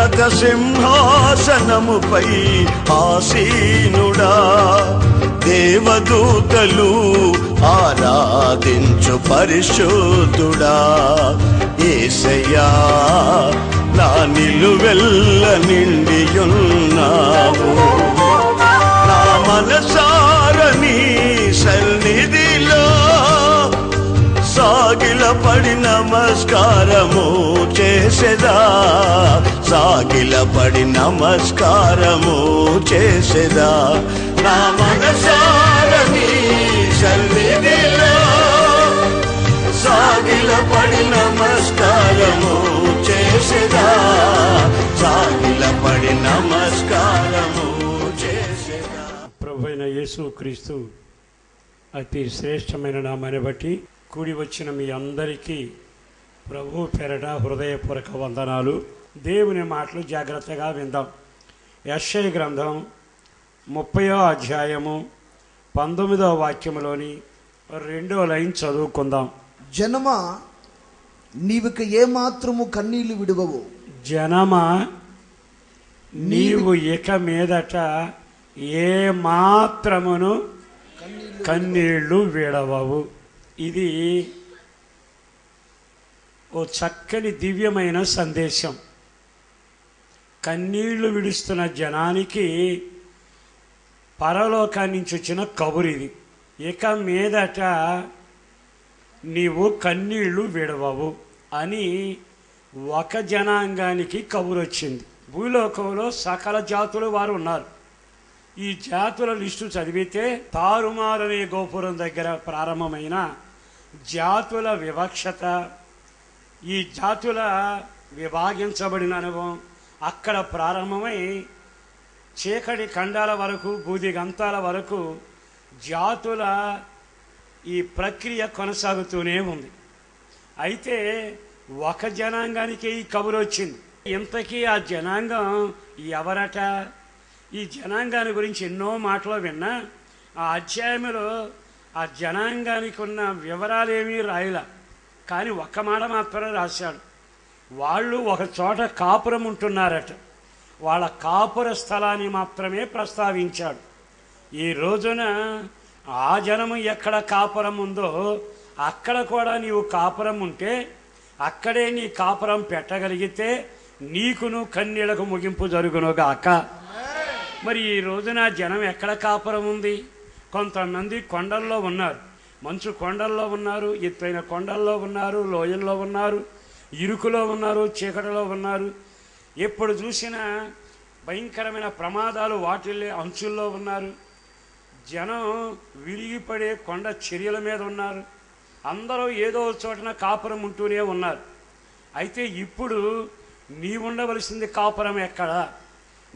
ఉన్నత సింహాసనముపై ఆసీనుడా, దేవదూతలు ఆరాధించు పరిశుద్ధుడా. యేసయ్యా నా నిలువెల్ల నిండియున్నావు, నా మనసారని సన్నిధిలో సాగిలపడి నమస్కారము చేసెదా, సాగిలపడి నమస్కారము చేసెదా. నా మనసారని సన్నిధిలో సాగిలపడి నమస్కారము చేసెదా, సాగిలపడి నమస్కారము చేసెదా. ప్రభువైన యేసుక్రీస్తు అతి శ్రేష్టమైన నామాన్ని బట్టి కూడి వచ్చిన మీ అందరికీ ప్రభు పేరట హృదయపూర్వక వందనాలు. దేవుని మాటలు జాగ్రత్తగా విందాం. యెషయా గ్రంథం 30వ అధ్యాయము 19వ వాక్యములోని 2వ లైన్ చదువుకుందాం. జనమా నీవిక ఏమాత్రము కన్నీళ్లు విడువవు, జనమా నీవు ఇక మీదట ఏ మాత్రమును కన్నీళ్లు విడవవు. ఇది ఓ చక్కని దివ్యమైన సందేశం. కన్నీళ్లు విడుస్తున్న జనానికి పరలోకాన్ని నుంచి వచ్చిన కబురు ఇది. ఇక మీదట నీవు కన్నీళ్లు విడవవు అని ఒక జనాంగానికి కబురు వచ్చింది. భూలోకంలో సకల జాతుల వారు ఉన్నారు. ఈ జాతుల లిస్టు చదివితే తారుమారనే గోపురం దగ్గర ప్రారంభమైన జాతుల వివక్షత, ఈ జాతుల విభాగించబడిన అనుభవం అక్కడ ప్రారంభమై చీకటి ఖండాల వరకు, బూది గంతాల వరకు జాతుల ఈ ప్రక్రియ కొనసాగుతూనే ఉంది. అయితే ఒక జనాంగానికి ఈ కబురు వచ్చింది. ఇంతకీ ఆ జనాంగం ఎవరట? ఈ జనాంగాన్ని గురించి ఎన్నో మాటలు విన్నా ఆ అధ్యాయంలో ఆ జనాంగానికి ఉన్న వివరాలేమీ రాయలా, కానీ ఒక్క మాట మాత్రమే రాశాడు. వాళ్ళు ఒక చోట కాపురం ఉంటున్నారట. వాళ్ళ కాపుర స్థలాన్ని మాత్రమే ప్రస్తావించాడు. ఈ రోజున ఆ జనము ఎక్కడ కాపురం ఉందో అక్కడ కూడా నీవు కాపురం ఉంటే, అక్కడే నీ కాపురం పెట్టగలిగితే నీకును కన్నీళ్లకు ముగింపు జరుగునుగాక. మరి ఈ రోజున జనం ఎక్కడ కాపురం ఉంది? కొంతమంది కొండల్లో ఉన్నారు, మంచు కొండల్లో ఉన్నారు, ఎత్తైన కొండల్లో ఉన్నారు, లోయల్లో ఉన్నారు, ఇరుకులో ఉన్నారు, చీకటిలో ఉన్నారు. ఎప్పుడు చూసినా భయంకరమైన ప్రమాదాలు వాటిల్లే అంచుల్లో ఉన్నారు. జనం విరిగిపడే కొండ చర్యల మీద ఉన్నారు. అందరూ ఏదో చోటన కాపురం ఉంటూనే ఉన్నారు. అయితే ఇప్పుడు నీ ఉండవలసింది కాపురం ఎక్కడ?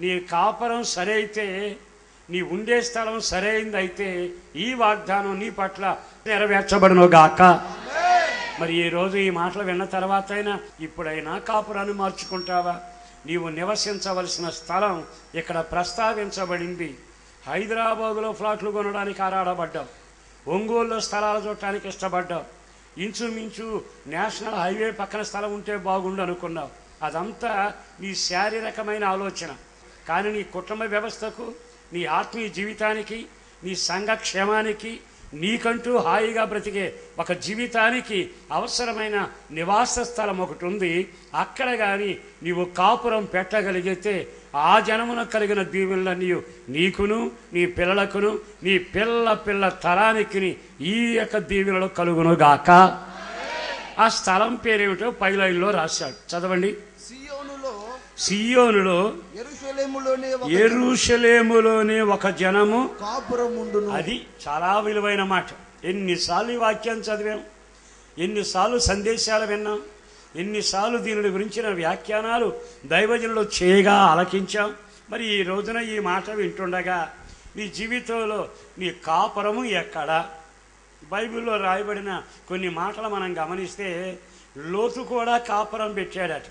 నీ కాపురం సరే అయితే, నీ ఉండే స్థలం సరైంది అయితే ఈ వాగ్దానం నీ పట్ల నెరవేర్చబడునుగాక. మరి ఈ రోజు ఈ మాటలు విన్న తర్వాత అయినా ఇప్పుడైనా కాపురాన్ని మార్చుకుంటావా? నీవు నివసించవలసిన స్థలం ఇక్కడ ప్రస్తావించబడింది. హైదరాబాదులో ఫ్లాట్లు కొనడానికి ఆరాడబడ్డావు, ఒంగోలులో స్థలాలు చూడటానికి ఇష్టపడ్డావు, ఇంచుమించు నేషనల్ హైవే పక్కన స్థలం ఉంటే బాగుండు అనుకున్నావు. అదంతా నీ శారీరకమైన ఆలోచన. కానీ నీ కుటుంబ వ్యవస్థకు, నీ ఆత్మీయ జీవితానికి, నీ సంఘ క్షేమానికి, నీకంటూ హాయిగా బ్రతికే ఒక జీవితానికి అవసరమైన నివాస స్థలం ఒకటి ఉంది. అక్కడ కానీ నీవు కాపురం పెట్టగలిగితే ఆ జనమున కలిగిన దీవెనలన్నీ నీకును, నీ పిల్లలకును, నీ పిల్ల తరానికి ఈ యొక్క దీవెనలు కలుగునుగాక. ఆ స్థలం పేరేమిటో పై లైన్లో రాశాడు, చదవండి. సియోనులో యెరూషలేములోనే ఒక జనము కాపురముండును. అది చాలా విలువైన మాట. ఎన్నిసార్లు ఈ వాక్యాన్ని చదివాం, ఎన్నిసార్లు సందేశాలు విన్నాం, ఎన్నిసార్లు దీని గురించిన వ్యాఖ్యానాలు దైవజనులు చేయగా ఆలకించాం. మరి ఈ రోజున ఈ మాట వింటుండగా నీ జీవితంలో నీ కాపురము ఎక్కడ? బైబిల్లో రాయబడిన కొన్ని మాటలు మనం గమనిస్తే లోతు కూడా కాపురం పెట్టాడట.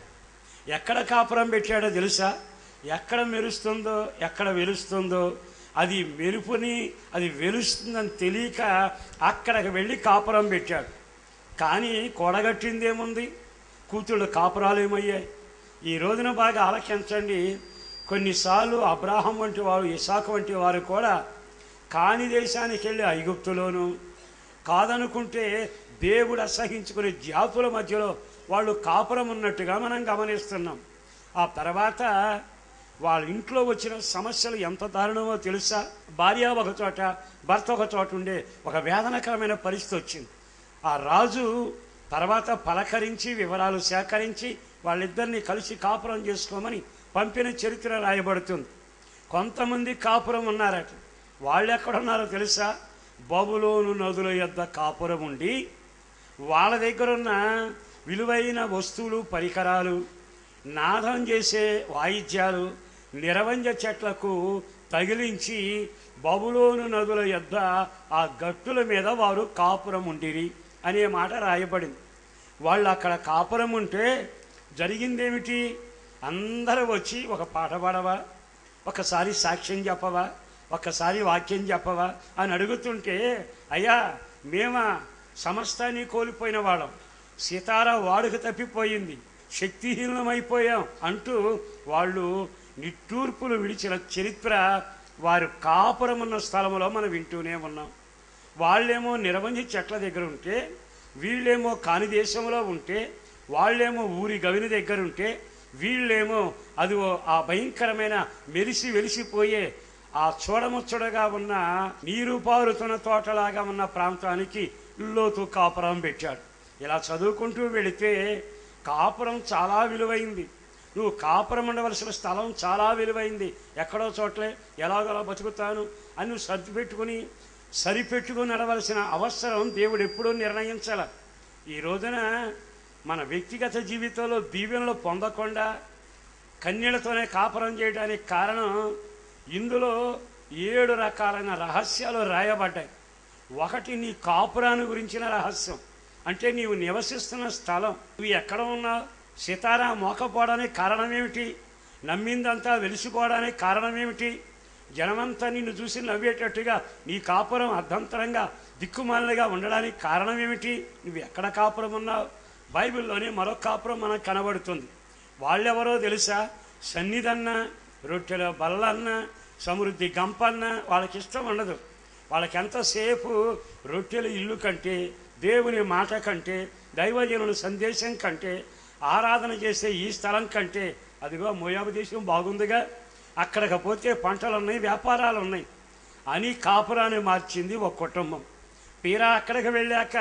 ఎక్కడ కాపురం పెట్టాడో తెలుసా? ఎక్కడ మెరుస్తుందో, ఎక్కడ వెలుస్తుందో, అది మెరుపుని, అది వెలుస్తుందని తెలియక అక్కడికి వెళ్ళి కాపురం పెట్టాడు. కానీ కూడగట్టిందేముంది? కూతుళ్ళు కాపురాలు ఏమయ్యాయి? ఈ రోజున బాగా ఆలకించండి. కొన్నిసార్లు అబ్రాహం వంటి వారు, ఇసాకు వంటి వారు కూడా కాని దేశానికి వెళ్ళి ఐగుప్తులోను, కాదనుకుంటే దేవుడు అసహించుకునే జాతుల మధ్యలో వాళ్ళు కాపురం ఉన్నట్టుగా మనం గమనిస్తున్నాం. ఆ తర్వాత వాళ్ళ ఇంట్లో వచ్చిన సమస్యలు ఎంత దారుణమో తెలుసా? భార్య ఒక చోట, భర్త ఒక చోట ఉండే ఒక వేదనకరమైన పరిస్థితి వచ్చింది. ఆ రాజు తర్వాత పలకరించి వివరాలు సేకరించి వాళ్ళిద్దరినీ కలిసి కాపురం చేసుకోమని పంపిన చరిత్ర రాయబడుతుంది. కొంతమంది కాపురం ఉన్నారట. వాళ్ళు ఎక్కడున్నారో తెలుసా? బబులోను నదుల యొద్ద కాపురం ఉండి వాళ్ళ దగ్గర ఉన్న విలువైన వస్తువులు, పరికరాలు, నాదం చేసే వాయిద్యాలు నిరవంజ చెట్లకు తగిలించి బబులోను నదుల యొద్ద ఆ గట్టుల మీద వారు కాపురం ఉండిరి అనే మాట రాయబడింది. వాళ్ళు అక్కడ కాపురం ఉంటే జరిగిందేమిటి? అందరూ వచ్చి ఒక పాట పాడవా, ఒకసారి సాక్ష్యం చెప్పవా, ఒక్కసారి వాక్యం చెప్పవా అని అడుగుతుంటే, అయ్యా మేమా సమస్తాన్ని కోల్పోయిన వాళ్ళం, సితార వాడుక తప్పిపోయింది, శక్తిహీనమైపోయాం అంటూ వాళ్ళు నిట్టూర్పులు విడిచిన చరిత్ర వారు కాపురమున్న స్థలంలో మనం వింటూనే ఉన్నాం. వాళ్ళేమో నిరవంజి చెట్ల దగ్గర ఉంటే, వీళ్ళేమో కాని దేశంలో ఉంటే, వాళ్ళేమో ఊరి గవిని దగ్గర ఉంటే, వీళ్ళేమో అది ఆ భయంకరమైన మెరిసి వెలిసిపోయే ఆ చూడముచ్చడగా ఉన్న నీరు పారుతున్న తోటలాగా ఉన్న ప్రాంతానికి లోతు కాపురం పెట్టాడు. ఇలా చదువుకుంటూ వెళితే కాపురం చాలా విలువైంది. నువ్వు కాపురం ఉండవలసిన స్థలం చాలా విలువైంది. ఎక్కడో చోట్లే ఎలాగోలా బతుకుతాను అని నువ్వు సరిపెట్టుకుని నడవలసిన అవసరం దేవుడు ఎప్పుడూ నిర్ణయించాల. ఈ రోజున మన వ్యక్తిగత జీవితంలో దీవెనలు పొందకుండా కన్యలతోనే కాపురం చేయడానికి కారణం, ఇందులో 7 రకాలైన రహస్యాలు రాయబడ్డాయి. ఒకటి నీ కాపురాన్ని గురించిన రహస్యం, అంటే నీవు నివసిస్తున్న స్థలం. నువ్వు ఎక్కడ ఉన్నావు? సితారా మోకపోవడానికి కారణం ఏమిటి? నమ్మిందంతా వెలిసిపోవడానికి కారణం ఏమిటి? జనమంతా నిన్ను చూసి నవ్వేటట్టుగా నీ కాపురం అర్ధంతరంగా దిక్కుమాలినగా ఉండడానికి కారణం ఏమిటి? నువ్వు ఎక్కడ కాపురం ఉన్నావు? బైబిల్లోనే మరొక కాపురం మనకు కనబడుతుంది. వాళ్ళెవరో తెలుసా? సన్నిధన్న, రొట్టెల బల్లన్న, సమృద్ధి గంపన్న వాళ్ళకి ఇష్టం ఉండదు. వాళ్ళకి ఎంతసేపు రొట్టెల ఇల్లు కంటే, దేవుని మాట కంటే, దైవజనుల సందేశం కంటే, ఆరాధన చేసే ఈ స్థలం కంటే, అదిగో మోయాబు దేశం బాగుందిగా, అక్కడికి పోతే పంటలు ఉన్నాయి, వ్యాపారాలు ఉన్నాయి అని కాపురాన్ని మార్చింది ఒక కుటుంబం. తీరా అక్కడికి వెళ్ళాక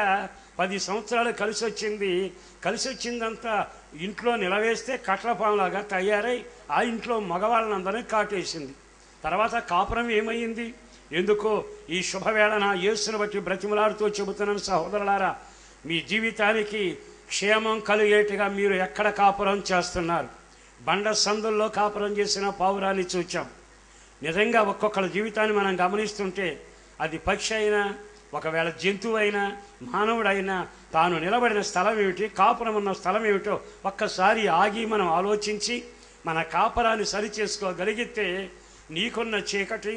10 సంవత్సరాలు కలిసి వచ్చిందంతా ఇంట్లో నిలవేస్తే కట్లపాములాగా తయారై ఆ ఇంట్లో మగవాళ్ళనందరినీ కాటేసింది. తర్వాత కాపురం ఏమైంది? ఎందుకో ఈ శుభవేళన యేసుని బట్టి బ్రతిమలాడుతూ చెబుతున్నాను సహోదరులారా, మీ జీవితానికి క్షేమం కలిగేట్టుగా మీరు ఎక్కడ కాపురం చేస్తున్నారు? బండ సందుల్లో కాపురం చేసిన పావురాన్ని చూచాం. నిజంగా ఒక్కొక్కరి జీవితాన్ని మనం గమనిస్తుంటే, అది పక్షి అయినా, ఒకవేళ జంతువు అయినా, మానవుడైనా, తాను నిలబడిన స్థలం ఏమిటి, కాపురం ఉన్న స్థలం ఏమిటో ఒక్కసారి ఆగి మనం ఆలోచించి మన కాపురాన్ని సరి చేసుకోగలిగితే నీకున్న చీకటి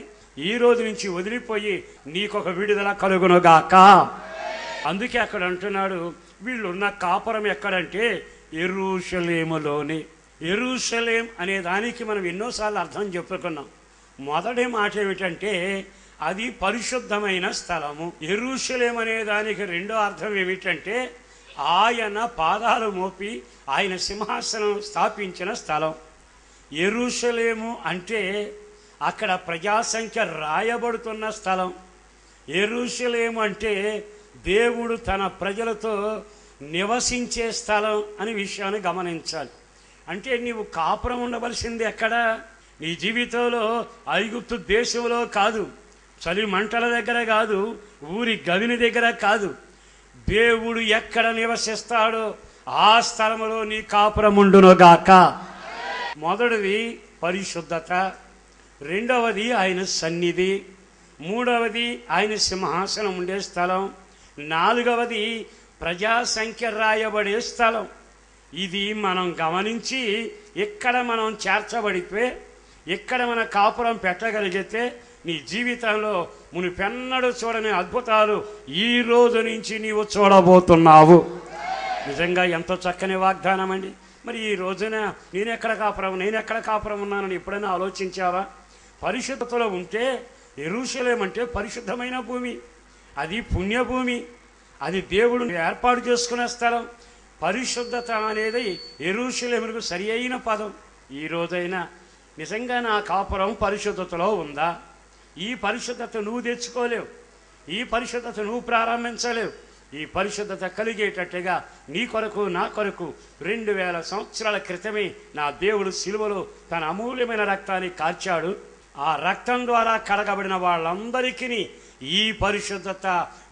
ఈ రోజు నుంచి వదిలిపోయి నీకొక విడుదల కలుగునుగాక. అందుకే అక్కడ అంటున్నాడు, వీళ్ళున్న కాపురం ఎక్కడంటే యెరూషలేములోనే. యెరూషలేం అనే దానికి మనం ఎన్నోసార్లు అర్థం చెప్పుకున్నాం. మొదటి మాట ఏమిటంటే అది పరిశుద్ధమైన స్థలము. యెరూషలేం అనే దానికి రెండో అర్థం ఏమిటంటే ఆయన పాదాలు మోపి ఆయన సింహాసనం స్థాపించిన స్థలం. యెరూషలేము అంటే అక్కడ ప్రజాసంఖ్య రాయబడుతున్న స్థలం. యెరూషలేము అంటే దేవుడు తన ప్రజలతో నివసించే స్థలం అనే విషయాన్ని గమనించాలి. అంటే నీవు కాపురం ఉండవలసింది ఎక్కడ? నీ జీవితంలో ఐగుప్తు దేశంలో కాదు, చలి మంటల దగ్గర కాదు, ఊరి గవిని దగ్గర కాదు. దేవుడు ఎక్కడ నివసిస్తాడో ఆ స్థలంలో నీ కాపురం ఉండునుగాక. మొదటిది పరిశుద్ధత, రెండవది ఆయన సన్నిధి, మూడవది ఆయన సింహాసనం ఉండే స్థలం, నాలుగవది ప్రజాసంఖ్య రాయబడే స్థలం. ఇది మనం గమనించి ఇక్కడ మనం చేర్చబడితే, ఇక్కడ మన కాపురం పెట్టగలిగితే నీ జీవితంలో మునిపెన్నడూ చూడని అద్భుతాలు ఈ రోజు నుంచి నీవు చూడబోతున్నావు. నిజంగా ఎంతో చక్కని వాగ్దానం అండి. మరి ఈ రోజున నేనెక్కడ కాపురం ఉన్నానని ఎప్పుడైనా ఆలోచించావా? పరిశుద్ధతలో ఉంటే యెరూషలేము అంటే పరిశుద్ధమైన భూమి, అది పుణ్యభూమి, అది దేవుడు ఏర్పాటు చేసుకునే స్థలం. పరిశుద్ధత అనేది యెరూషలేముకు సరి అయిన పదం. ఈ రోజైనా నిజంగా నా కాపురం పరిశుద్ధతలో ఉందా? ఈ పరిశుద్ధత నువ్వు తెచ్చుకోలేవు, ఈ పరిశుద్ధత నువ్వు ప్రారంభించలేవు. ఈ పరిశుద్ధత కలిగేటట్టుగా నీ కొరకు నా కొరకు 2000 సంవత్సరాల క్రితమే నా దేవుడు శిలువలో తన అమూల్యమైన రక్తాన్ని కార్చాడు. ఆ రక్తం ద్వారా కడగబడిన వాళ్ళందరికీ ఈ పరిశుద్ధత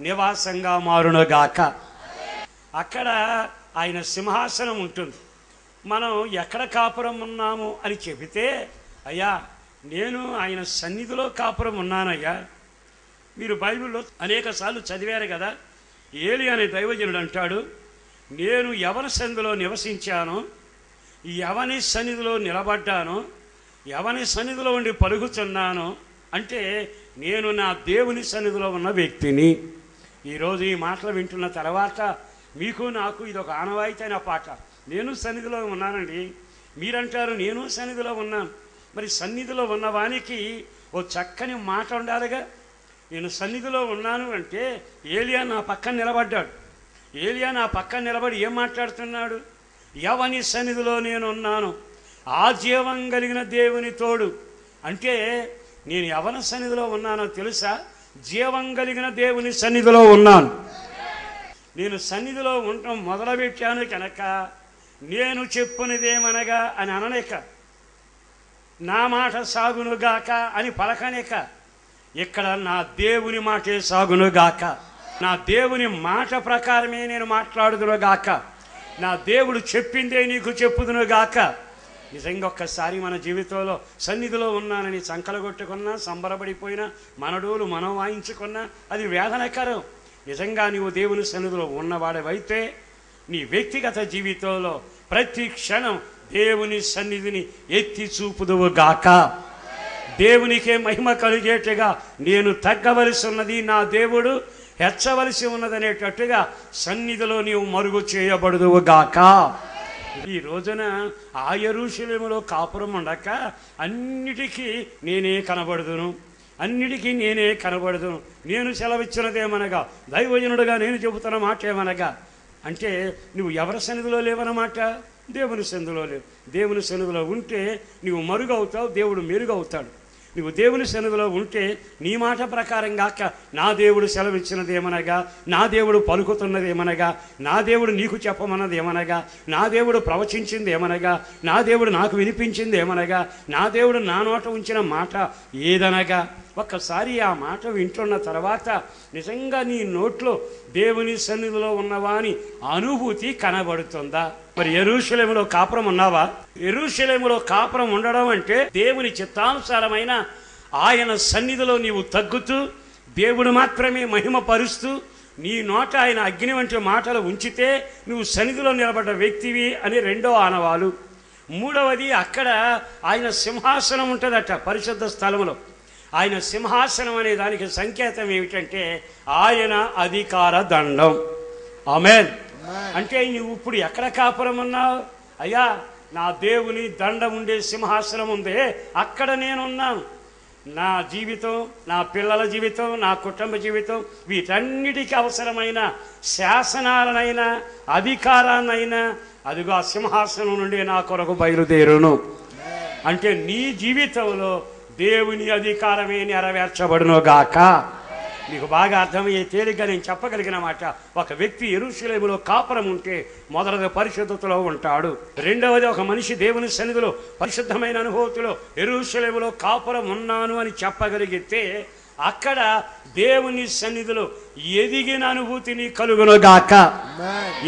నివాసంగా మారునుగాక. అక్కడ ఆయన సింహాసనం ఉంటుంది. మనం ఎక్కడ కాపురం ఉన్నాము అని చెబితే, అయ్యా నేను ఆయన సన్నిధిలో కాపురం ఉన్నానయ్యా. మీరు బైబిల్లో అనేక సార్లు చదివారు కదా. ఏలి అనే దైవజనుడు అంటాడు, నేను ఎవరి సన్నిధిలో నివసించాను, ఎవని సన్నిధిలో నిలబడ్డాను, ఎవని సన్నిధిలో ఉండి పలుకుతున్నాను అంటే నేను నా దేవుని సన్నిధిలో ఉన్న వ్యక్తిని. ఈరోజు ఈ మాటలు వింటున్న తర్వాత మీకు నాకు ఇదొక ఆనవాయితైన పాట. నేను సన్నిధిలో ఉన్నానండి. మీరంటారు నేను సన్నిధిలో ఉన్నాను. మరి సన్నిధిలో ఉన్నవానికి ఓ చక్కని మాట ఉండాలిగా. నేను సన్నిధిలో ఉన్నాను అంటే ఏలియా నా పక్కన నిలబడ్డాడు. ఏలియా నా పక్కన నిలబడి ఏం మాట్లాడుతున్నాడు? ఎవని సన్నిధిలో నేనున్నాను, ఆ జీవం కలిగిన దేవుని తోడు. అంటే నేను ఎవరి సన్నిధిలో ఉన్నానో తెలుసా? జీవం కలిగిన దేవుని సన్నిధిలో ఉన్నాను. నేను సన్నిధిలో ఉండటం మొదలుపెట్టాను కనుక నేను చెప్పునిదేమనగా అని అనలేక, నా మాట సాగునుగాక అని పలకనేక, ఇక్కడ నా దేవుని మాటే సాగునుగాక, నా దేవుని మాట ప్రకారమే నేను మాట్లాడుదునుగాక, నా దేవుడు చెప్పిందే నీకు చెప్పుదునుగాక. నిజంగా ఒక్కసారి మన జీవితంలో సన్నిధిలో ఉన్నానని సంకలగొట్టుకున్నా, సంబరపడిపోయినా, మనడోలు మనం వాయించుకున్నా అది వేదనకరం. నిజంగా నీవు దేవుని సన్నిధిలో ఉన్నవాడవైతే నీ వ్యక్తిగత జీవితంలో ప్రతి క్షణం దేవుని సన్నిధిని ఎత్తి చూపుదువుగాక. దేవునికే మహిమ కలిగేట్టుగా నేను తగ్గవలసి ఉన్నది, నా దేవుడు హెచ్చవలసి ఉన్నదనేటట్టుగా సన్నిధిలో నీవు మరుగు చేయబడుదువుగాక. ఈ రోజున ఆ యెరూషలేములో కాపురం ఉండక అన్నిటికీ నేనే కనబడుదును, అన్నిటికీ నేనే కనబడుదును. నేను సెలవిచ్చినదేమనగా, దైవజనుడుగా నేను చెబుతున్న మాట ఏమనగా అంటే నువ్వు ఎవరి సన్నిధిలో లేవన్నమాట? దేవుని సన్నిధిలో లేవు. దేవుని సన్నిధిలో ఉంటే నువ్వు మరుగవుతావు, దేవుడు మెరుగవుతాడు. నువ్వు దేవుని సన్నిధిలో ఉంటే నీ మాట ప్రకారం గాక నా దేవుడు సెలవిచ్చినదేమనగా, నా దేవుడు పలుకుతున్నదేమనగా, నా దేవుడు నీకు చెప్పమన్నదేమనగా, నా దేవుడు ప్రవచించింది ఏమనగా, నా దేవుడు నాకు వినిపించింది ఏమనగా, నా దేవుడు నా నోట ఉంచిన మాట ఏదనగా, ఒక్కసారి ఆ మాట వింటున్న తర్వాత నిజంగా నీ నోట్లో దేవుని సన్నిధిలో ఉన్నవాని అనుభూతి కనబడుతుందా? మరి యెరూషలేములో కాపురం ఉన్నావా? యెరూషలేములో కాపురం ఉండడం అంటే దేవుని చిత్తానుసారమైన ఆయన సన్నిధిలో నీవు తగ్గుతూ దేవుడు మాత్రమే మహిమ పరుస్తూ నీ నోట ఆయన అగ్ని వంటి మాటలు ఉంచితే నువ్వు సన్నిధిలో నిలబడ్డ వ్యక్తివి అని రెండో ఆనవాలు. మూడవది, అక్కడ ఆయన సింహాసనం ఉంటుందట పరిశుద్ధ స్థలములో. ఆయన సింహాసనం అనే దానికి సంకేతం ఏమిటంటే ఆయన అధికార దండం. ఆమేన్. అంటే నువ్వు ఇప్పుడు ఎక్కడ కాపురం ఉన్నావు? అయ్యా నా దేవుని దండం ఉండే సింహాసనం ఉందే, అక్కడ నేనున్నాను. నా జీవితం, నా పిల్లల జీవితం, నా కుటుంబ జీవితం, వీటన్నిటికీ అవసరమైన శాసనాలనైనా అధికారాన్నైనా అదిగో ఆ సింహాసనం నుండి నా కొరకు బయలుదేరును. అంటే నీ జీవితంలో దేవుని అధికారమే నెరవేర్చబడునుగాక. మీకు బాగా అర్థమయ్యే తేలిగ్గా నేను చెప్పగలిగిన మాట, ఒక వ్యక్తి యెరూషలేములో కాపురం ఉంటే మొదటిది పరిశుద్ధతలో ఉంటాడు. రెండవది, ఒక మనిషి దేవుని సన్నిధిలో పరిశుద్ధమైన అనుభూతిలో యెరూషలేములో కాపురం ఉన్నాను అని చెప్పగలిగితే అక్కడ దేవుని సన్నిధిలో ఎదిగిన అనుభూతిని కలుగునుగాక.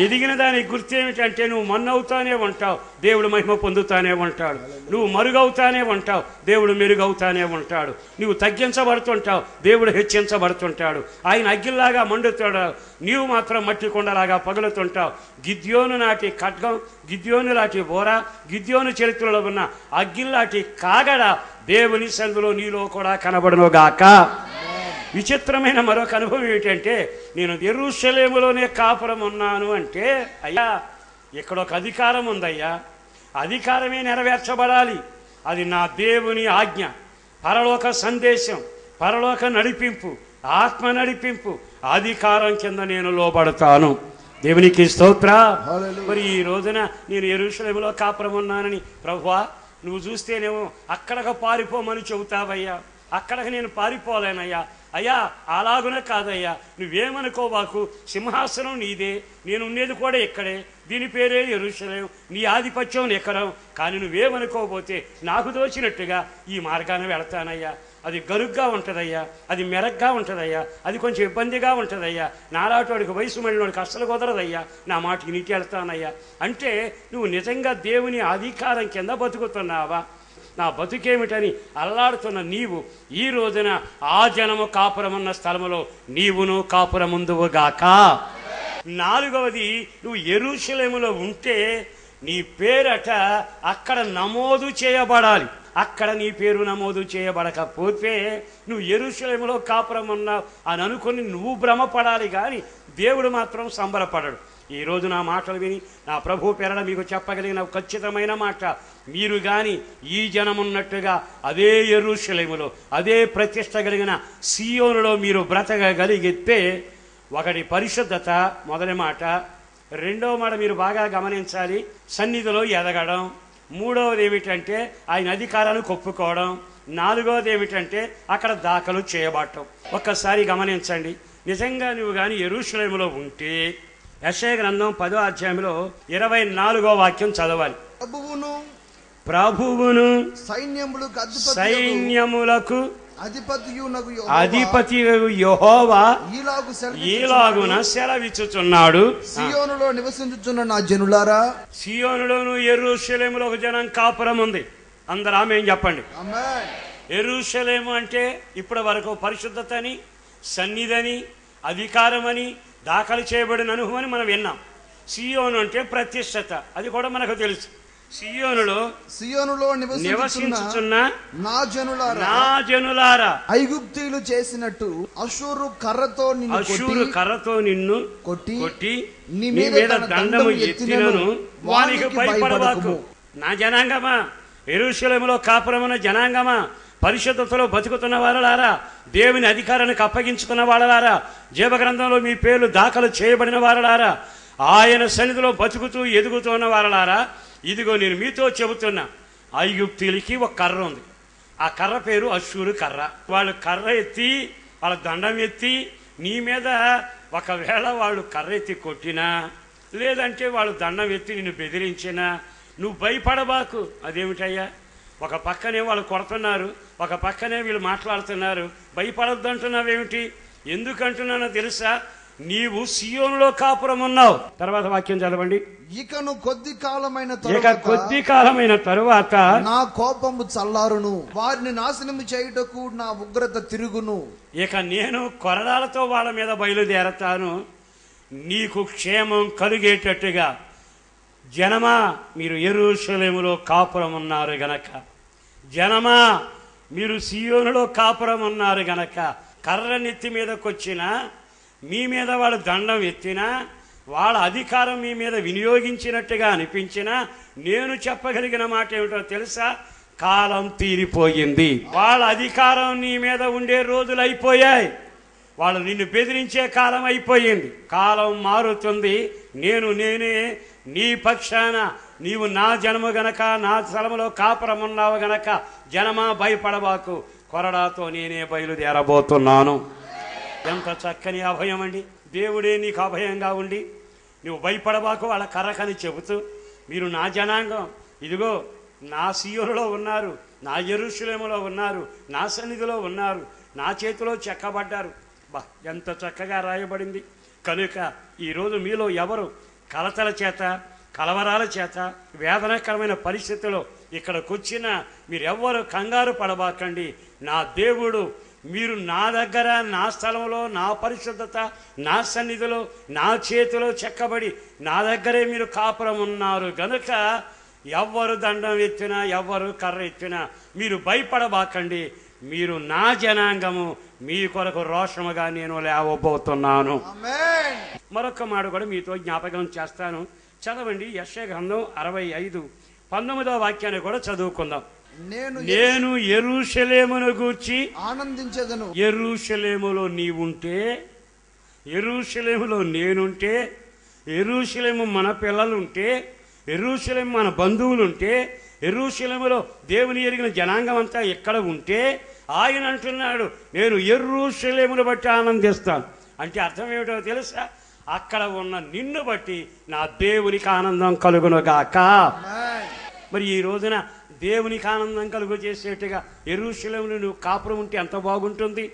ఎదిగిన దానికి గుర్తేమిటంటే నువ్వు మన్నవుతానే ఉంటావు, దేవుడు మహిమ పొందుతానే ఉంటాడు. నువ్వు మరుగవుతానే ఉంటావు, దేవుడు మెరుగవుతానే ఉంటాడు. నువ్వు తగ్గించబడుతుంటావు, దేవుడు హెచ్చించబడుతుంటాడు. ఆయన అగ్గిలాగా మండుతాడు, నీవు మాత్రం మట్టి కొండలాగా పగులుతుంటావు. గిద్యోను నాటి ఖడ్గం, గిద్యోను లాంటి బోర, గిద్యోను చరిత్రలో ఉన్న అగ్గిలాంటి కాగడ దేవుని సన్నిధిలో నీలో కూడా కనబడునుగాక. విచిత్రమైన మరొక అనుభవం ఏమిటంటే, నేను యెరూషలేములోనే కాపురం ఉన్నాను అంటే, అయ్యా ఇక్కడ ఒక అధికారం ఉందయ్యా, అధికారమే నెరవేర్చబడాలి. అది నా దేవుని ఆజ్ఞ, పరలోక సందేశం, పరలోక నడిపింపు, ఆత్మ నడిపింపు, అధికారం కింద నేను లోబడతాను. దేవునికి స్తోత్ర. మరి ఈ రోజున నేను యెరూషలేములో కాపురం ఉన్నానని, ప్రభువా నువ్వు చూస్తేనేమో అక్కడకు పారిపోమని చెబుతావయ్యా, అక్కడికి నేను పారిపోలేనయ్యా. అయ్యా అలాగునే కాదయ్యా, నువ్వేమనుకోవాకు, సింహాసనం నీదే, నేను ఉండేది కూడా ఇక్కడే, దీని పేరే యెరూషలేము, నీ ఆధిపత్యం ఎక్కడం. కానీ నువ్వేమనుకోకపోతే నాకు దోచినట్టుగా ఈ మార్గాన్ని వెళతానయ్యా. అది గరుగ్గా ఉంటుందయ్యా, అది మెరగ్గా ఉంటుందయ్యా, అది కొంచెం ఇబ్బందిగా ఉంటుందయ్యా, నాలాటోడికి వయసు మళ్ళీనోడికి అస్సలు కుదరదయ్యా, నా మాటకి నీటి వెళ్తానయ్యా. అంటే నువ్వు నిజంగా దేవుని అధికారం కింద బతుకుతున్నావా? నా బతుకేమిటని అల్లాడుతున్న నీవు ఈ రోజున ఆ జనము కాపురమున్న స్థలములో నీవును కాపురముందువుగాక. 4వది, నువ్వు యెరూషలేములో ఉంటే నీ పేరట అక్కడ నమోదు చేయబడాలి. అక్కడ నీ పేరు నమోదు చేయబడకపోతే నువ్వు యెరూషలేములో కాపురం ఉన్నావు అని అనుకుని నువ్వు భ్రమపడాలి, కానీ దేవుడు మాత్రం సంబరపడడు. ఈరోజు నా మాటలు విని నా ప్రభు పేరడ మీకు చెప్పగలిగిన ఖచ్చితమైన మాట, మీరు కానీ ఈ జనమున్నట్టుగా అదే యెరూషలేములో, అదే ప్రతిష్ట కలిగిన సియోనులో మీరు బ్రతకగలిగితే, ఒకటి పరిశుద్ధత మొదటి మాట, రెండవ మాట మీరు బాగా గమనించాలి, సన్నిధిలో ఎదగడం, మూడవది ఏమిటంటే ఆయన అధికారాన్ని ఒప్పుకోవడం, నాలుగవది ఏమిటంటే అక్కడ దాఖలు చేయబడటం. ఒక్కసారి గమనించండి, నిజంగా నువ్వు కానీ యెరూషలేములో ఉంటే యెషయా గ్రంథం 10వ అధ్యాయంలో 24వ వాక్యం చదవాలి. ప్రభువును సైన్యములకు అధిపతి యెహోవా ఈలాగున సెలవిచ్చుచున్నాడు, సియోనులో నివసించుచున్న నా జనులారా. సియోనులోను యెరూషలేములో ఒక జనం కాపురం ఉంది. అందరూ ఆమేన్ చెప్పండి. యెరూషలేము అంటే ఇప్పటి వరకు పరిశుద్ధతని, సన్నిధిని, అధికారమని, దాఖలు చేయబడిన అనుభవమని మనం విన్నాం. సియోను అంటే ప్రతిష్టత, అది కూడా మనకు తెలుసు. సియోనులో నివసించుచున్న నా జనులారా, ఐగుప్తీయులు చేసినట్టు అష్షూరు కర్రతో నిన్ను కొట్టి నీ మీద దండము ఎత్తినను వానికి భయపడబాకు. నా జనాంగమా, యెరూషలేములో కాపురమున జనాంగమా, పరిశుద్ధతలో బతుకుతున్న వాళ్ళారా, దేవుని అధికారానికి అప్పగించుకున్న వాళ్ళారా, జీవగ్రంథంలో మీ పేర్లు దాఖలు చేయబడిన వాళ్ళారా, ఆయన సన్నిధిలో బతుకుతూ ఎదుగుతున్న వాళ్ళారా, ఇదిగో నేను మీతో చెబుతున్నా, ఐగుప్తీయులకి ఒక కర్ర ఉంది. ఆ కర్ర పేరు అష్షూరు కర్ర. వాళ్ళు కర్ర ఎత్తి, వాళ్ళ దండం ఎత్తి నీ మీద ఒకవేళ వాళ్ళు కర్ర ఎత్తి కొట్టినా, లేదంటే వాళ్ళు దండం ఎత్తి నిన్ను బెదిరించినా నువ్వు భయపడబాకు. అదేమిటయ్యా, ఒక పక్కనే వాళ్ళు కొడుతున్నారు, ఒక పక్కనే వీళ్ళు మాట్లాడుతున్నారు, భయపడద్దు అంటున్నావేమిటి? ఎందుకంటున్నానో తెలుసా? నీవు సియోనులో కాపురం ఉన్నావు. తర్వాత వాక్యం చదవండి. ఇకను కొద్ది కాలమైన తరువాత నా కోపము చల్లారును, వారిని నాశనము చేయుటకు నా ఉగ్రత తిరుగును. ఇక నేను కొరడాలతో వాళ్ళ మీద బయలుదేరతాను, నీకు క్షేమం కలిగేటట్టుగా. జనమా, మీరు యెరూషలేములో కాపురం ఉన్నారు గనక, జనమా మీరు సియోనులో కాపురం ఉన్నారు గనక, కర్ర నెత్తి మీదకొచ్చినా, మీ మీద వాళ్ళు దండం ఎత్తినా, వాళ్ళ అధికారం మీ మీద వినియోగించినట్టుగా అనిపించినా, నేను చెప్పగలిగిన మాట ఏమిటో తెలుసా? కాలం తీరిపోయింది. వాళ్ళ అధికారం నీ మీద ఉండే రోజులు అయిపోయాయి. వాళ్ళు నిన్ను బెదిరించే కాలం అయిపోయింది. కాలం మారుతుంది. నేనే నీ పక్షాన, నీవు నా జనము గనక, నా స్థలములో కాపురం ఉన్నావు గనక, జనమా భయపడబాకు, కొరడాతో నేనే బయలుదేరబోతున్నాను. ఎంత చక్కని అభయం అండి! దేవుడే నీకు అభయంగా ఉండి నువ్వు భయపడబాకు వాళ్ళ కర్రకని చెబుతూ, మీరు నా జనాంగం, ఇదిగో నా సియోనులో ఉన్నారు, నా యెరూషలేములో ఉన్నారు, నా సన్నిధిలో ఉన్నారు, నా చేతిలో చెక్కబడ్డారు. ఎంత చక్కగా రాయబడింది. కనుక ఈరోజు మీలో ఎవరు కలతల చేత, కలవరాల చేత, వేదనకరమైన పరిస్థితుల్లో ఇక్కడికి వచ్చినా మీరెవ్వరు కంగారు పడబాకండి. నా దేవుడు, మీరు నా దగ్గర, నా స్థలంలో, నా పరిశుద్ధత, నా సన్నిధిలో, నా చేతిలో చెక్కబడి నా దగ్గరే మీరు కాపురం ఉన్నారు గనుక ఎవ్వరు దండం ఎత్తినా, ఎవ్వరు కర్ర ఎత్తినా మీరు భయపడబాకండి. మీరు నా జనాంగము, మీ కొరకు రోషముగా నేను లేవబోతున్నాను. మరొక మాట కూడా మీతో జ్ఞాపకం చేస్తాను. చదవండి, యెషయా గ్రంథం 65 19వ వాక్యాన్ని కూడా చదువుకుందాం. నేను నేను యెరూషలేమును గూర్చి ఆనందించెదను. యెరూషలేములో నీవుంటే, యెరూషలేములో నేనుంటే, యెరూషలేము మన పిల్లలుంటే, యెరూషలేము మన బంధువులుంటే, యెరూషలేములో దేవుని ఎరిగిన జనాంగం అంతా ఎక్కడ ఉంటే, ఆయన అంటున్నాడు నేను యెరూషలేమును బట్టి ఆనందిస్తాను. అంటే అర్థం ఏమిటో తెలుసా? అక్కడ ఉన్న నిన్ను బట్టి నా దేవునికి ఆనందం కలుగునుగాక. మరి ఈ రోజున దేవునికి ఆనందం కలుగు చేసేట్టుగా యెరూషలేములో నువ్వు కాపురం ఉంటే ఎంత బాగుంటుంది?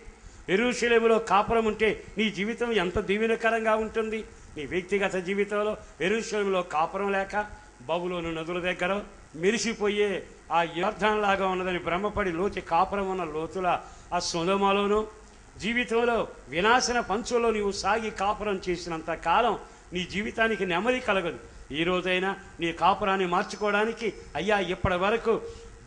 యెరూషలేములో కాపురం ఉంటే నీ జీవితం ఎంత దీవెనకరంగా ఉంటుంది? నీ వ్యక్తిగత జీవితంలో యెరూషలేములో కాపురం లేక బబులోను నదుల దగ్గర మెరిసిపోయే ఆ యోర్దానులాగా ఉన్నదని భ్రమపడి లోతు కాపురం ఉన్న లోతుల ఆ సొదొమలోను జీవితంలో వినాశన పంచులో నీవు సాగి కాపురం చేసినంత కాలం నీ జీవితానికి నెమ్మది కలగదు. ఈ రోజైనా నీ కాపురాన్ని మార్చుకోవడానికి అయ్యా ఇప్పటి వరకు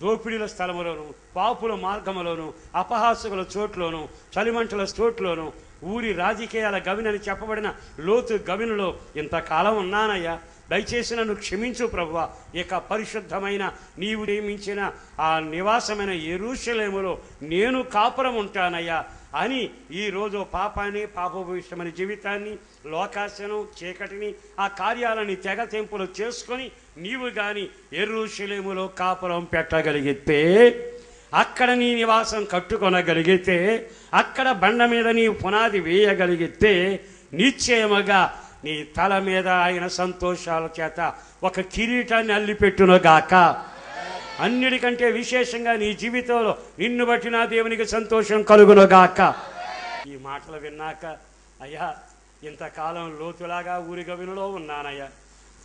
దోపిడీల స్థలములోను, పాపుల మార్గములోను, అపహాసకుల చోట్లోను, చలిమంటల చోట్లోను, ఊరి రాజకీయాల గవినని చెప్పబడిన లోతు గవినులో ఇంతకాలం ఉన్నానయ్యా, దయచేసి నన్ను క్షమించు ప్రభువా. ఇక పరిశుద్ధమైన నీవు నియమించిన ఆ నివాసమైన యెరూషలేములో నేను కాపురం ఉంటానయ్యా అని ఈరోజు పాపాన్ని, పాపభూయిష్టమైన జీవితాన్ని, లోకాశను, చీకటిని, ఆ కార్యాలని తెగతెంపులు చేసుకొని నీవు కానీ యెరూషలేములో కాపురం పెట్టగలిగితే, అక్కడ నీ నివాసం కట్టుకొనగలిగితే, అక్కడ బండ మీద నీ పునాది వేయగలిగితే నిశ్చయముగా నీ తల మీద ఆయన సంతోషాల చేత ఒక కిరీటాన్ని అల్లిపెట్టునుగాక. అన్నిటికంటే విశేషంగా నీ జీవితంలో నిన్ను బట్టి నా దేవునికి సంతోషం కలుగునుగాక. ఈ మాటలు విన్నాక అయ్యా ఇంతకాలం లోతులాగా ఊరి గవినులో ఉన్నానయ్యా,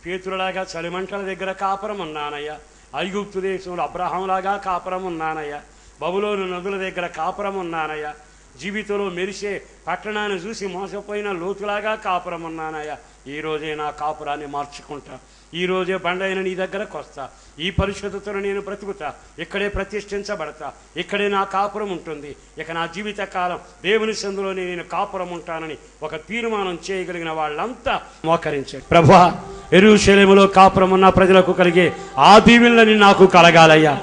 పేతురులాగా చలిమంటల దగ్గర కాపురం ఉన్నానయ్యా, ఐగుప్తు దేశంలో అబ్రహాంలాగా కాపురం ఉన్నానయ్యా, బబులోను నదుల దగ్గర కాపురం ఉన్నానయ్యా, జీవితంలో మెరిసే పట్టణాన్ని చూసి మోసపోయిన లోతులాగా కాపురం ఉన్నానయ్యా. ఈరోజే నా కాపురాన్ని మార్చుకుంటా, ఈరోజే బండైన నీ దగ్గరకు వస్తా, ఈ పరిశుద్ధతను నేను బ్రతుకుతా, ఇక్కడే ప్రతిష్ఠించబడతా, ఇక్కడే నా కాపురం ఉంటుంది, ఇక నా జీవిత కాలం దేవుని సందులోనే నేను కాపురం ఉంటానని ఒక తీర్మానం చేయగలిగిన వాళ్ళంతా మోకరించాడు. ప్రభువా, యెరూషలేములో కాపురం ఉన్న ప్రజలకు కలిగే ఆ దీవెనలని నాకు కలగాలయ్యా,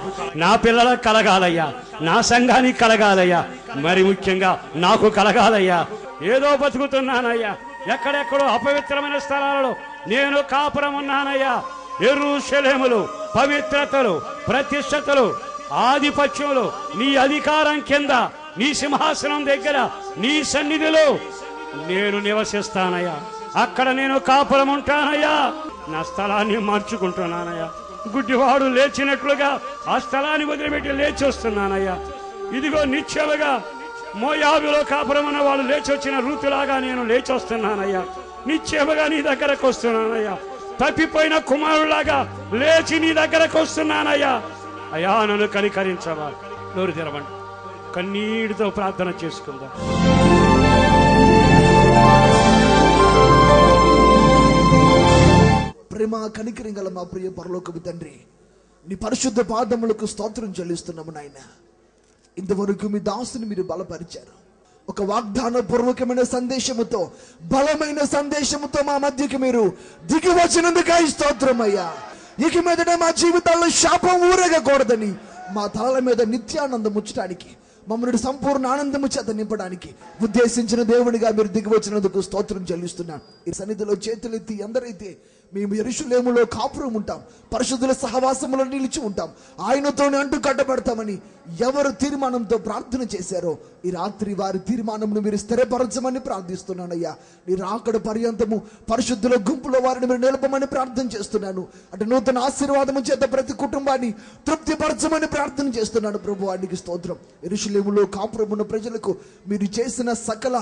నా పిల్లలకు కలగాలయ్యా, నా సంఘానికి కలగాలయ్యా, మరి ముఖ్యంగా నాకు కలగాలయ్యా. ఏదో బతుకుతున్నానయ్యా, ఎక్కడెక్కడో అపవిత్రమైన స్థలాలలో నేను కాపురం ఉన్నానయ్యా. యెరూషలేములో పవిత్రతలు, ప్రతిష్టతలు, ఆధిపత్యములు నీ అధికారం కింద, నీ సింహాసనం దగ్గర, నీ సన్నిధిలో నేను నివసిస్తానయ్యా. అక్కడ నేను కాపురం ఉంటానయ్యా. నా స్థలాన్ని మార్చుకుంటున్నానయ్యా. గుడ్డివాడు లేచినట్లుగా ఆ స్థలాన్ని వదిలిపెట్టి లేచి వస్తున్నానయ్యా. ఇదిగో నిత్యముగా మోయాబులో కాపురం ఉన్న వాళ్ళు లేచి వచ్చిన రూతులాగా నేను లేచి వస్తున్నానయ్యా. నిత్యముగా నీ దగ్గరకు వస్తున్నానయ్యా. తప్పిపోయిన కుమారులాగా లేచి నీ దగ్గరకు వస్తున్నానయ్యా. అయ్యా నన్ను కనికరించవా. నోరు తెరవండి, కన్నీటితో ప్రార్థన చేసుకుందాం. ప్రేమ కనికరం గల మా ప్రియ పరలోకపు తండ్రి, నీ పరిశుద్ధ పాదములకు స్తోత్రం చెల్లిస్తున్నాము నాయన. ఇంతవరకు మీ దాసుని మీరు బలపరిచారు. ఒక వాగ్దాన పూర్వకమైన సందేశముతో, బలమైన సందేశముతో మా మధ్యకి మీరు దిగి వచ్చినందుకై స్తోత్రం అయ్యా. ఇక మీదట మా జీవితాల్లో శాపం ఊరగకూడదని, మా తలల మీద నిత్యానందం ఉంచడానికి, మమ్మల్ని సంపూర్ణ ఆనందము చేత నింపడానికి ఉద్దేశించిన దేవునిగా మీరు దిగి వచ్చినందుకు స్తోత్రం చెల్లిస్తున్నాను. ఈ సన్నిధిలో చేతులెత్తి ఎందరైతే మేము యెరూషలేములో కాపురం ఉంటాం, పరిశుద్ధుల సహవాసములో నిలిచి ఉంటాం, ఆయనతోనే అంటూ కట్టబడతామని ఎవరు తీర్మానంతో ప్రార్థన చేశారో ఈ రాత్రి వారి తీర్మానంను మీరు స్థిరపరచమని ప్రార్థిస్తున్నానయ్యా. నీ రాకడ పర్యంతము పరిశుద్ధుల గుంపులో వారిని మీరు నిలపమని ప్రార్థన చేస్తున్నాను. అంటే నూతన ఆశీర్వాదము చేత ప్రతి కుటుంబాన్ని తృప్తిపరచమని ప్రార్థన చేస్తున్నాను. ప్రభువానికి స్తోత్రం. యెరూషలేములో కాపురం ఉన్న ప్రజలకు మీరు చేసిన సకల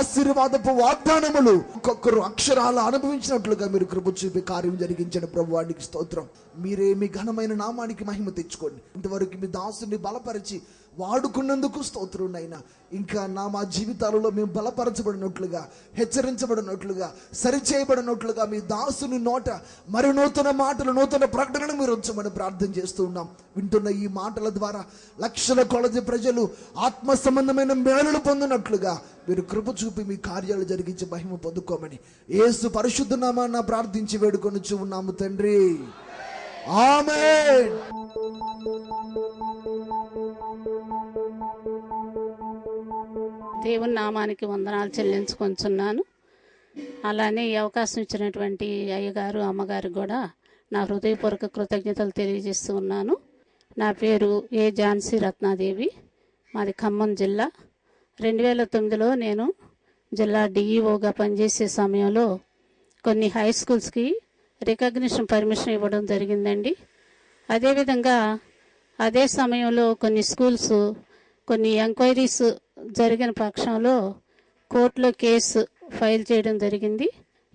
ఆశీర్వాదపు వాగ్దానములు ఒక్కొక్కరు అక్షరాల అనుభవించినట్లుగా మీరు కృప చూపి కార్యం జరిగించండి. ప్రభువానికి స్తోత్రం. మీరే మీ ఘనమైన నామానికి మహిమ తెచ్చుకోండి. ఇంతవరకు మీ దాసుని బలపరిచి వాడుకున్నందుకు స్తోత్రం నైనా. ఇంకా మా జీవితాలలో మేము బలపరచబడినట్లుగా, హెచ్చరించబడినట్లుగా, సరిచేయబడినట్లుగా మీ దాసుని నోట మరి నూతన మాటలు, నూతన ప్రకటనలు మీరు ఉంచమని ప్రార్థన చేస్తూ ఉన్నాం. వింటున్న ఈ మాటల ద్వారా లక్షల కొలది ప్రజలు ఆత్మ సంబంధమైన మేలులు పొందినట్లుగా మీరు కృప చూపి మీ కార్యాలు జరిగించి మహిమ పొందుకోమని యేసు పరిశుద్ధ నామాన ప్రార్థించి వేడుకొనుచు ఉన్నాము తండ్రి. ఆమేన్. దేవుని నామానికి వందనాలు చెల్లించుకొంచున్నాను. అలానే ఈ అవకాశం ఇచ్చినటువంటి అయ్యగారు అమ్మగారు కూడా నా హృదయపూర్వక కృతజ్ఞతలు తెలియజేస్తూ ఉన్నాను. నా పేరు ఏ ఝాన్సీ రత్నాదేవి, మాది ఖమ్మం జిల్లా. 2009లో నేను జిల్లా డిఈఓగా పనిచేసే సమయంలో కొన్ని హై స్కూల్స్కి రికగ్నిషన్ పర్మిషన్ ఇవ్వడం జరిగిందండి. అదేవిధంగా అదే సమయంలో కొన్ని స్కూల్స్ కొన్ని ఎంక్వైరీస్ జరిగిన పక్షంలో కోర్టులో కేసు ఫైల్ చేయడం జరిగింది.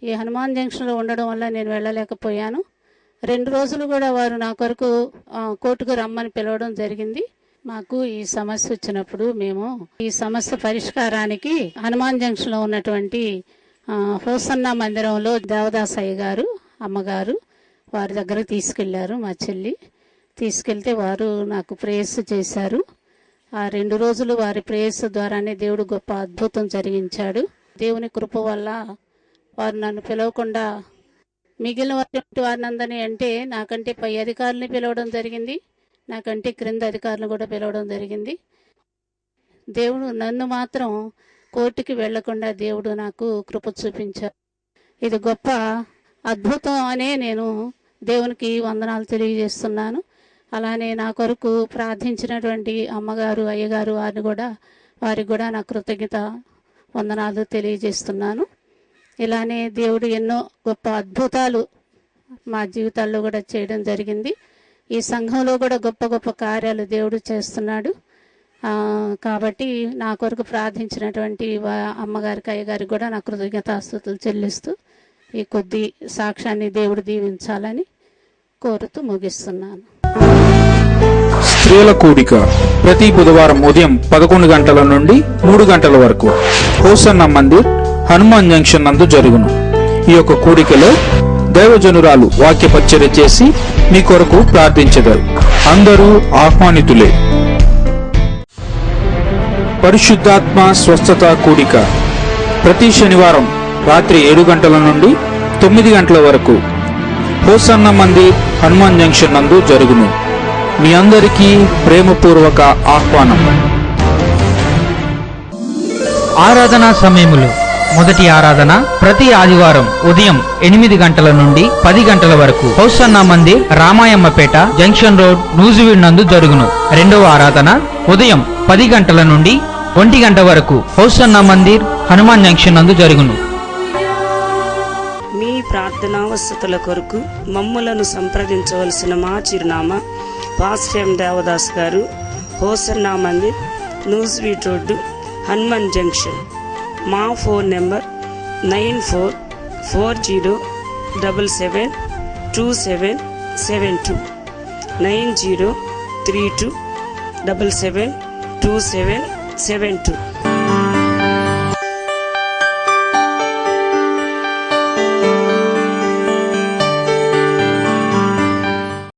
ఈ హనుమాన్ జంక్షన్లో ఉండడం వల్ల నేను వెళ్ళలేకపోయాను. 2 రోజులు కూడా వారు నా కొరకు కోర్టుకు రమ్మని పిలవడం జరిగింది. మాకు ఈ సమస్య వచ్చినప్పుడు మేము ఈ సమస్య పరిష్కారానికి హనుమాన్ జంక్షన్లో ఉన్నటువంటి హోసన్న మందిరంలో దేవదాసయ్య గారు అమ్మగారు వారి దగ్గర తీసుకెళ్లారు. మా చెల్లి తీసుకెళ్తే వారు నాకు ప్రేయస్ చేశారు. ఆ 2 రోజులు వారి ప్రేయస్ ద్వారానే దేవుడు గొప్ప అద్భుతం జరిగించాడు. దేవుని కృప వల్ల వారు నన్ను పిలవకుండా మిగిలిన వారిని అందరినీ అంటే నాకంటే పై అధికారులని పిలవడం జరిగింది, నాకంటే క్రింద అధికారులు కూడా పిలవడం జరిగింది. దేవుడు నన్ను మాత్రం కోర్టుకి వెళ్లకుండా దేవుడు నాకు కృప చూపించారు. ఇది గొప్ప అద్భుతం అనే నేను దేవునికి వందనాలు తెలియజేస్తున్నాను. అలానే నా కొరకు ప్రార్థించినటువంటి అమ్మగారు అయ్యగారు వారికి కూడా నా కృతజ్ఞత వందనాలు తెలియజేస్తున్నాను. ఇలానే దేవుడు ఎన్నో గొప్ప అద్భుతాలు మా జీవితాల్లో కూడా చేయడం జరిగింది. ఈ సంఘంలో కూడా గొప్ప గొప్ప కార్యాలు దేవుడు చేస్తున్నాడు. కాబట్టి నా కొరకు ప్రార్థించినటువంటి అమ్మగారికి అయ్యగారికి కూడా నా కృతజ్ఞతాస్తుతులు చెల్లిస్తూ ఈ కొద్ది సాక్ష్యాన్ని దేవుడు దీవించాలని కోరుతూ ముగిస్తున్నాను. స్త్రీల కూడిక ప్రతి బుధవారం ఉదయం 11 గంటల నుండి 3 గంటల వరకు హోసన్న మందిర్ హనుమాన్ జంక్షన్ నందు జరుగును. ఈ యొక్క కూడికలో దైవజనురాలు వాక్య పరిచర్య చేసి మీ కొరకు ప్రార్థించెదరు. అందరూ ఆహ్వానితులే. పరిశుద్ధాత్మ స్వస్థత కూడిక ప్రతి శనివారం రాత్రి 7 గంటల నుండి 9 గంటల వరకు హోసన్న మందిర్ హనుమాన్ జంక్షన్ నందు జరుగును. మీ అందరికీ ప్రేమపూర్వక ఆహ్వానం. ఆరాధనా సమయములు. మొదటి ఆరాధన ప్రతి ఆదివారం ఉదయం 8 గంటల నుండి 10 గంటల వరకు Hosanna Mandir Ramayammapeta junction road Nuzvid నందు జరుగును. రెండవ ఆరాధన ఉదయం 10 గంటల నుండి 1 గంట వరకు హోసన్న మందిర్ హనుమాన్ జంక్షన్ నందు జరుగును. మీ ప్రార్థనావసతుల కొరకు మమ్ములను సంప్రదించవలసిన మా చిరునామా పాస్టర్ దేవదాస్ గారు, hosanna Mandir, Nuzvid road, Hanuman junction. మా ఫోన్ నెంబర్ 9440772772 9032772772.